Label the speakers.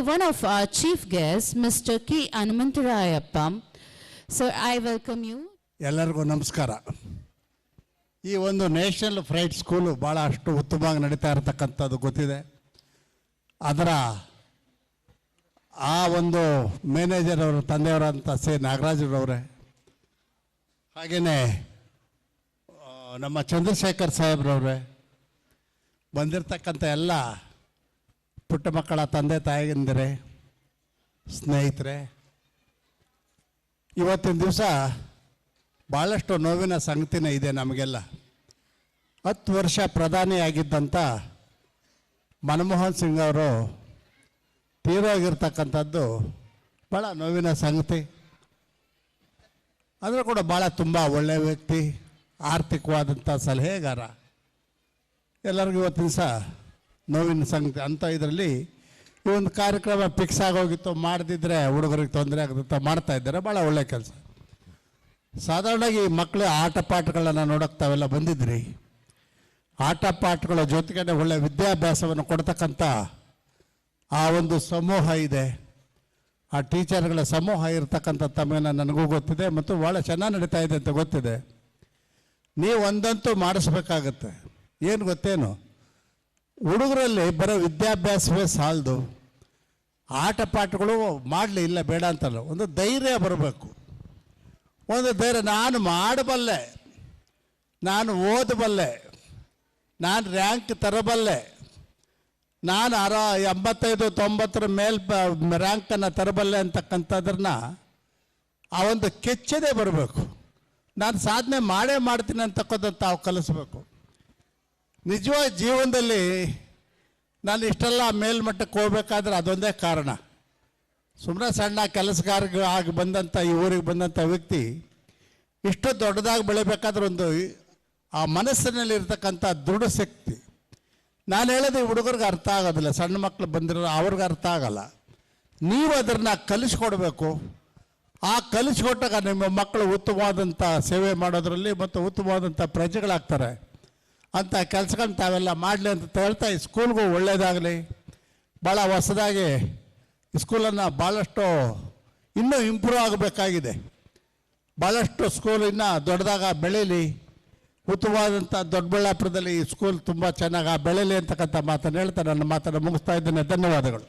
Speaker 1: one of our chief guests, Mr. K. Hanumantarayappa. So I welcome you.
Speaker 2: ಎಲ್ಲರಿಗೂ ನಮಸ್ಕಾರ. ಈ ಒಂದು ನ್ಯಾಷನಲ್ ಫ್ರೈಟ್ ಸ್ಕೂಲು ಭಾಳ ಅಷ್ಟು ಉತ್ತಮವಾಗಿ ನಡೀತಾ ಇರತಕ್ಕಂಥದ್ದು ಗೊತ್ತಿದೆ. ಅದರ ಆ ಒಂದು ಮ್ಯಾನೇಜರ್ ಅವರು ತಂದೆಯವರಂತ ನಾಗರಾಜರವರೇ, ಹಾಗೆಯೇ ನಮ್ಮ ಚಂದ್ರಶೇಖರ್ ಸಾಹೇಬ್ರವ್ರೆ, ಬಂದಿರತಕ್ಕಂಥ ಎಲ್ಲ ಪುಟ್ಟ ಮಕ್ಕಳ ತಂದೆ ತಾಯಿಗಂದಿರೆ, ಸ್ನೇಹಿತರೆ, ಇವತ್ತಿನ ದಿವಸ ಭಾಳಷ್ಟು ನೋವಿನ ಸಂಗತಿನೇ ಇದೆ ನಮಗೆಲ್ಲ. 10 ವರ್ಷ ಪ್ರಧಾನಿಯಾಗಿದ್ದಂಥ ಮನಮೋಹನ್ ಸಿಂಗ್ ಅವರು ತೀರೋಗಿರ್ತಕ್ಕಂಥದ್ದು ಭಾಳ ನೋವಿನ ಸಂಗತಿ. ಆದರೂ ಕೂಡ ಭಾಳ ತುಂಬ ಒಳ್ಳೆಯ ವ್ಯಕ್ತಿ, ಆರ್ಥಿಕವಾದಂಥ ಸಲಹೆಗಾರ. ಎಲ್ಲರಿಗೂ ಇವತ್ತಿನ ದಿವಸ ನೋವಿನ ಸಂಗತಿ. ಅಂಥ ಇದರಲ್ಲಿ ಈ ಒಂದು ಕಾರ್ಯಕ್ರಮ ಫಿಕ್ಸ್ ಆಗೋಗಿತ್ತು, ಮಾಡದಿದ್ದರೆ ಹುಡುಗರಿಗೆ ತೊಂದರೆ ಆಗುತ್ತೆ, ಮಾಡ್ತಾ ಇದ್ದಾರೆ. ಭಾಳ ಒಳ್ಳೆಯ ಕೆಲಸ. ಸಾಧಾರಣವಾಗಿ ಮಕ್ಕಳು ಆಟ ಪಾಠಗಳನ್ನು ನೋಡೋಕ್ಕೆ ತಾವೆಲ್ಲ ಬಂದಿದ್ರಿ. ಆಟ ಪಾಠಗಳ ಜೊತೆಗೇ ಒಳ್ಳೆಯ ವಿದ್ಯಾಭ್ಯಾಸವನ್ನು ಕೊಡ್ತಕ್ಕಂಥ ಆ ಒಂದು ಸಮೂಹ ಇದೆ, ಆ ಟೀಚರ್ಗಳ ಸಮೂಹ ಇರತಕ್ಕಂಥ ತಮ್ಮನ್ನು ನನಗೂ ಗೊತ್ತಿದೆ ಮತ್ತು ಭಾಳ ಚೆನ್ನಾಗಿ ನಡೀತಾ ಇದೆ ಅಂತ ಗೊತ್ತಿದೆ. ನೀವು ಒಂದಂತೂ ಮಾಡಿಸ್ಬೇಕಾಗತ್ತೆ. ಏನು ಗೊತ್ತೇನು, ಹುಡುಗರಲ್ಲಿ ಬರೋ ವಿದ್ಯಾಭ್ಯಾಸವೇ ಸಾಲದು, ಆಟ ಪಾಠಗಳು ಮಾಡಲಿ, ಇಲ್ಲ ಬೇಡ ಅಂತಲ್ಲ, ಒಂದು ಧೈರ್ಯ ಬರಬೇಕು. ಒಂದು ಧೈರ್ಯ, ನಾನು ಮಾಡಬಲ್ಲೆ, ನಾನು ಓದಬಲ್ಲೆ, ನಾನು ರ್ಯಾಂಕ್ ತರಬಲ್ಲೆ, ನಾನು 85-90 ಮೇಲೆ ರ್ಯಾಂಕನ್ನು ತರಬಲ್ಲೆ ಅಂತಕ್ಕಂಥದ್ರನ್ನ ಆ ಒಂದು ಕೆಚ್ಚದೇ ಬರಬೇಕು. ನಾನು ಸಾಧನೆ ಮಾಡೇ ಮಾಡ್ತೀನಿ ಅಂತಕ್ಕಂಥದ್ದು ತಾವು ಕಲಿಸ್ಬೇಕು. ನಿಜವಾಗಿ ಜೀವನದಲ್ಲಿ ನಾನು ಇಷ್ಟೆಲ್ಲ ಮೇಲ್ಮಟ್ಟಕ್ಕೆ ಹೋಗ್ಬೇಕಾದ್ರೆ ಅದೊಂದೇ ಕಾರಣ. ಸುಮ್ಮನೆ ಸಣ್ಣ ಕೆಲಸಗಾರ ಆಗಿ ಬಂದಂಥ ಈ ಊರಿಗೆ ಬಂದಂಥ ವ್ಯಕ್ತಿ ಇಷ್ಟು ದೊಡ್ಡದಾಗಿ ಬೆಳಿಬೇಕಾದ್ರೆ ಒಂದು ಆ ಮನಸ್ಸಿನಲ್ಲಿ ಇರ್ತಕ್ಕಂಥ ದೃಢ ಶಕ್ತಿ. ನಾನು ಹೇಳೋದು ಈ ಹುಡುಗರಿಗೆ ಅರ್ಥ ಆಗೋದಿಲ್ಲ, ಸಣ್ಣ ಮಕ್ಕಳು ಬಂದಿರೋ ಅವ್ರಿಗೆ ಅರ್ಥ ಆಗಲ್ಲ. ನೀವು ಅದನ್ನು ಕಲಿಸ್ಕೊಡ್ಬೇಕು. ಆ ಕಲಿಸ್ಕೊಟ್ಟಾಗ ನಿಮ್ಮ ಮಕ್ಕಳು ಉತ್ತಮವಾದಂಥ ಸೇವೆ ಮಾಡೋದರಲ್ಲಿ ಮತ್ತು ಉತ್ತಮವಾದಂಥ ಪ್ರಜೆಗಳಾಗ್ತಾರೆ. ಅಂಥ ಕೆಲಸಗಳನ್ನ ತಾವೆಲ್ಲ ಮಾಡಲಿ ಅಂತ ಹೇಳ್ತಾ, ಈ ಸ್ಕೂಲ್ಗೂ ಒಳ್ಳೆಯದಾಗಲಿ. ಭಾಳ ಹೊಸದಾಗಿ ಸ್ಕೂಲನ್ನು ಭಾಳಷ್ಟು ಇನ್ನೂ ಇಂಪ್ರೂವ್ ಆಗಬೇಕಾಗಿದೆ. ಭಾಳಷ್ಟು ಸ್ಕೂಲ್ ಇನ್ನೂ ದೊಡ್ಡದಾಗ ಬೆಳೀಲಿ. ಉತ್ತಮವಾದಂಥ ದೊಡ್ಡಬಳ್ಳಾಪುರದಲ್ಲಿ ಈ ಸ್ಕೂಲ್ ತುಂಬ ಚೆನ್ನಾಗಿ ಬೆಳೀಲಿ ಅಂತಕ್ಕಂಥ ಮಾತನ್ನು ಹೇಳ್ತಾ ನನ್ನ ಮಾತನ್ನು ಮುಗಿಸ್ತಾ ಇದ್ದೇನೆ. ಧನ್ಯವಾದಗಳು.